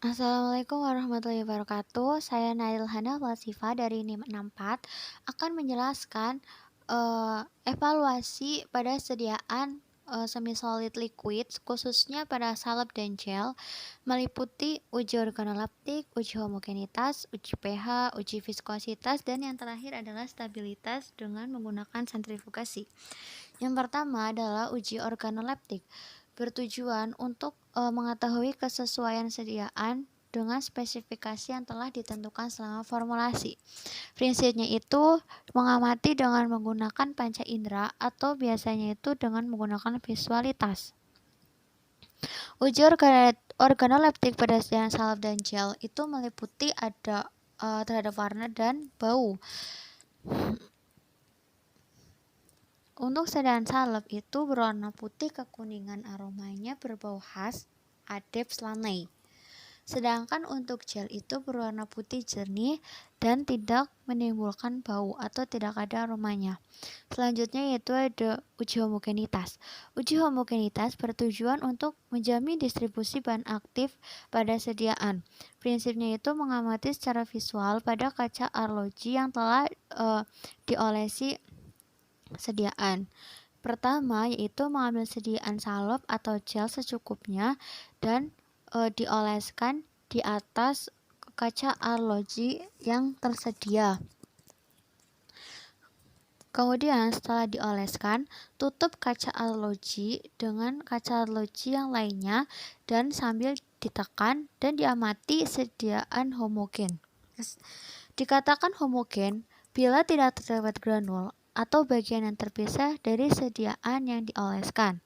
Assalamualaikum warahmatullahi wabarakatuh. Saya Nail Hana Walsifa dari NIM 64 akan menjelaskan evaluasi pada sediaan semi solid liquid khususnya pada salep dan gel meliputi uji organoleptik, uji homogenitas, uji pH, uji viskositas, dan yang terakhir adalah stabilitas dengan menggunakan sentrifugasi. Yang pertama adalah uji organoleptik, bertujuan untuk mengetahui kesesuaian sediaan dengan spesifikasi yang telah ditentukan selama formulasi. Prinsipnya itu mengamati dengan menggunakan panca indera atau biasanya itu dengan menggunakan visualitas. Uji organoleptik pada sediaan salep dan gel itu meliputi ada terhadap warna dan bau. Untuk sediaan salep itu berwarna putih kekuningan, aromanya berbau khas Adeps lanei. Sedangkan untuk gel itu berwarna putih jernih dan tidak menimbulkan bau atau tidak ada aromanya. Selanjutnya yaitu ada uji homogenitas. Uji homogenitas bertujuan untuk menjamin distribusi bahan aktif pada sediaan. Prinsipnya itu mengamati secara visual pada kaca arloji yang telah diolesi sediaan. Pertama yaitu mengambil sediaan salep atau gel secukupnya dan dioleskan di atas kaca arloji yang tersedia. Kemudian setelah dioleskan, tutup kaca arloji dengan kaca arloji yang lainnya dan sambil ditekan dan diamati sediaan homogen. Dikatakan homogen bila tidak terdapat granul atau bagian yang terpisah dari sediaan yang dioleskan.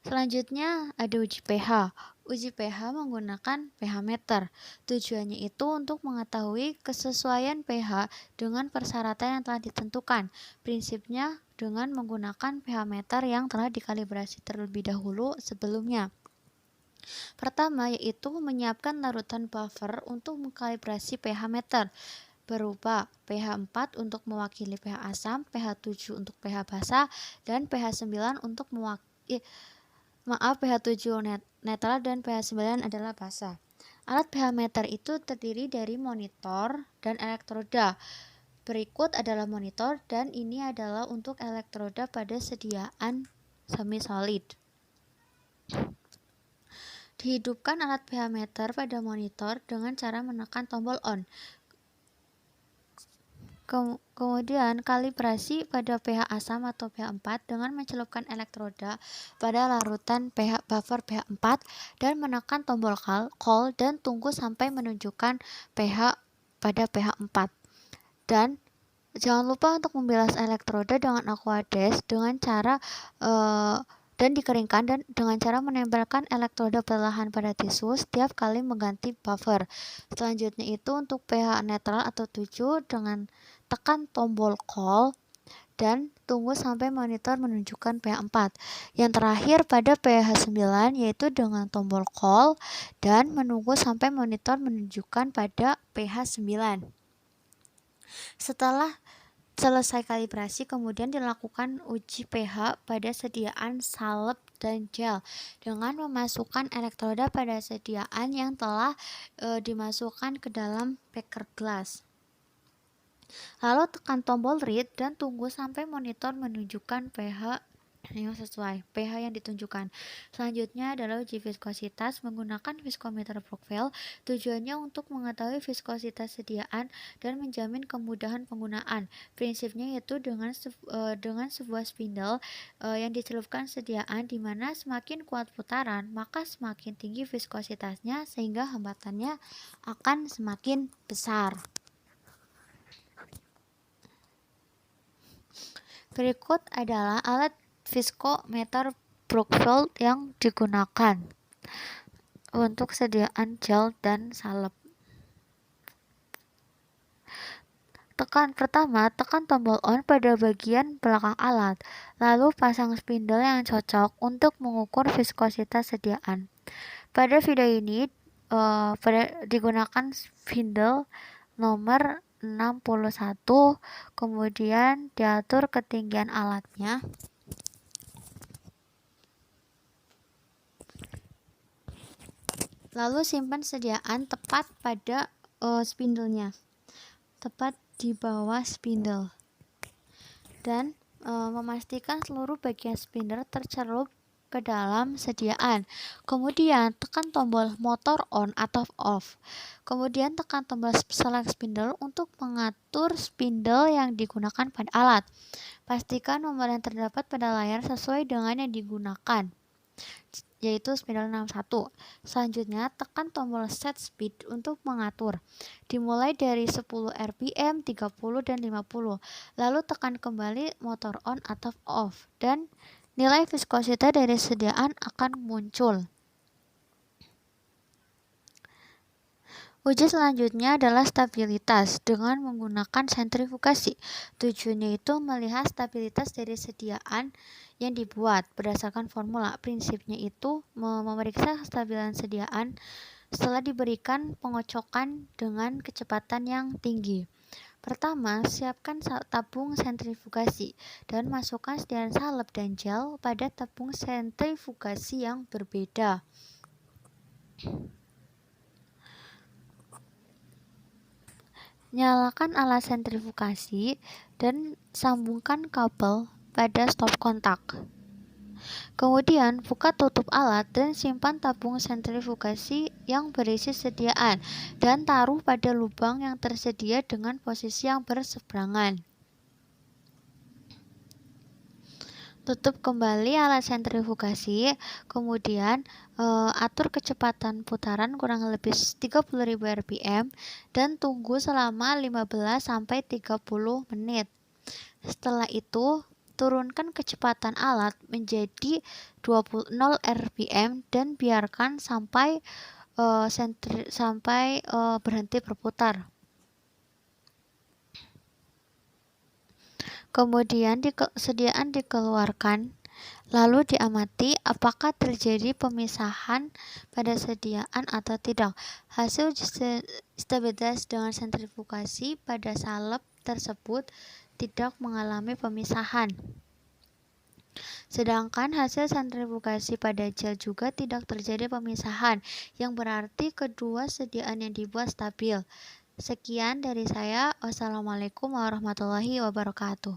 Selanjutnya ada uji pH. Uji pH menggunakan pH meter. Tujuannya itu untuk mengetahui kesesuaian pH dengan persyaratan yang telah ditentukan. Prinsipnya dengan menggunakan pH meter yang telah dikalibrasi terlebih dahulu sebelumnya. Pertama yaitu menyiapkan larutan buffer untuk mengkalibrasi pH meter berupa pH 4 untuk mewakili pH asam, pH 7 untuk pH basah, dan pH 9 untuk pH 7 netral dan pH 9 adalah basah. Alat pH meter itu terdiri dari monitor dan elektroda. Berikut adalah monitor dan ini adalah untuk elektroda pada sediaan semi solid. Dihidupkan alat pH meter pada monitor dengan cara menekan tombol on. Kemudian kalibrasi pada pH asam atau pH 4 dengan mencelupkan elektroda pada larutan buffer pH 4 dan menekan tombol call dan tunggu sampai menunjukkan pH pada pH 4. Dan jangan lupa untuk membilas elektroda dengan Aquades dengan cara dan dikeringkan dan dengan cara menempelkan elektroda perlahan pada tisu setiap kali mengganti buffer. Selanjutnya itu untuk pH netral atau 7 dengan tekan tombol call dan tunggu sampai monitor menunjukkan pH 4. Yang terakhir pada pH 9 yaitu dengan tombol call dan menunggu sampai monitor menunjukkan pada pH 9. Setelah selesai kalibrasi, kemudian dilakukan uji pH pada sediaan salep dan gel dengan memasukkan elektroda pada sediaan yang telah dimasukkan ke dalam beker gelas. Lalu tekan tombol read dan tunggu sampai monitor menunjukkan pH yang sesuai pH yang ditunjukkan. Selanjutnya adalah uji viskositas menggunakan viskometer Brockville. Tujuannya untuk mengetahui viskositas sediaan dan menjamin kemudahan penggunaan. Prinsipnya yaitu dengan sebuah spindle yang dicelupkan sediaan di mana semakin kuat putaran maka semakin tinggi viskositasnya sehingga hambatannya akan semakin besar. Berikut adalah alat viskometer Brockville yang digunakan untuk sediaan gel dan salep. Tekan tombol on pada bagian belakang alat, lalu pasang spindle yang cocok untuk mengukur viskositas sediaan. Pada video ini digunakan spindle nomor 61, kemudian diatur ketinggian alatnya. Lalu simpan sediaan tepat pada spindle-nya, tepat di bawah spindle, dan memastikan seluruh bagian spindle tercelup ke dalam sediaan. Kemudian tekan tombol motor on atau off. Kemudian tekan tombol select spindle untuk mengatur spindle yang digunakan pada alat. Pastikan nomor yang terdapat pada layar sesuai dengan yang digunakan, yaitu spindle 61. Selanjutnya, tekan tombol set speed untuk mengatur. Dimulai dari 10 rpm, 30 dan 50. Lalu tekan kembali motor on atau off dan nilai viskositas dari sediaan akan muncul. Uji selanjutnya adalah stabilitas dengan menggunakan sentrifugasi. Tujuannya itu melihat stabilitas dari sediaan yang dibuat berdasarkan formula. Prinsipnya itu memeriksa kestabilan sediaan setelah diberikan pengocokan dengan kecepatan yang tinggi. Pertama, siapkan tabung sentrifugasi dan masukkan sediaan salep dan gel pada tabung sentrifugasi yang berbeda. Nyalakan alat sentrifugasi dan sambungkan kabel pada stop kontak. Kemudian, buka tutup alat dan simpan tabung sentrifugasi yang berisi sediaan dan taruh pada lubang yang tersedia dengan posisi yang berseberangan. Tutup kembali alat sentrifugasi, kemudian atur kecepatan putaran kurang lebih 30.000 rpm dan tunggu selama 15-30 menit. Setelah itu, turunkan kecepatan alat menjadi 0 rpm dan biarkan sampai berhenti berputar. Kemudian sediaan dikeluarkan, lalu diamati apakah terjadi pemisahan pada sediaan atau tidak. Hasil stabilitas dengan sentrifugasi pada salep tersebut tidak mengalami pemisahan. Sedangkan hasil sentrifugasi pada gel juga tidak terjadi pemisahan, yang berarti kedua sediaan yang dibuat stabil. Sekian dari saya. Wassalamualaikum warahmatullahi wabarakatuh.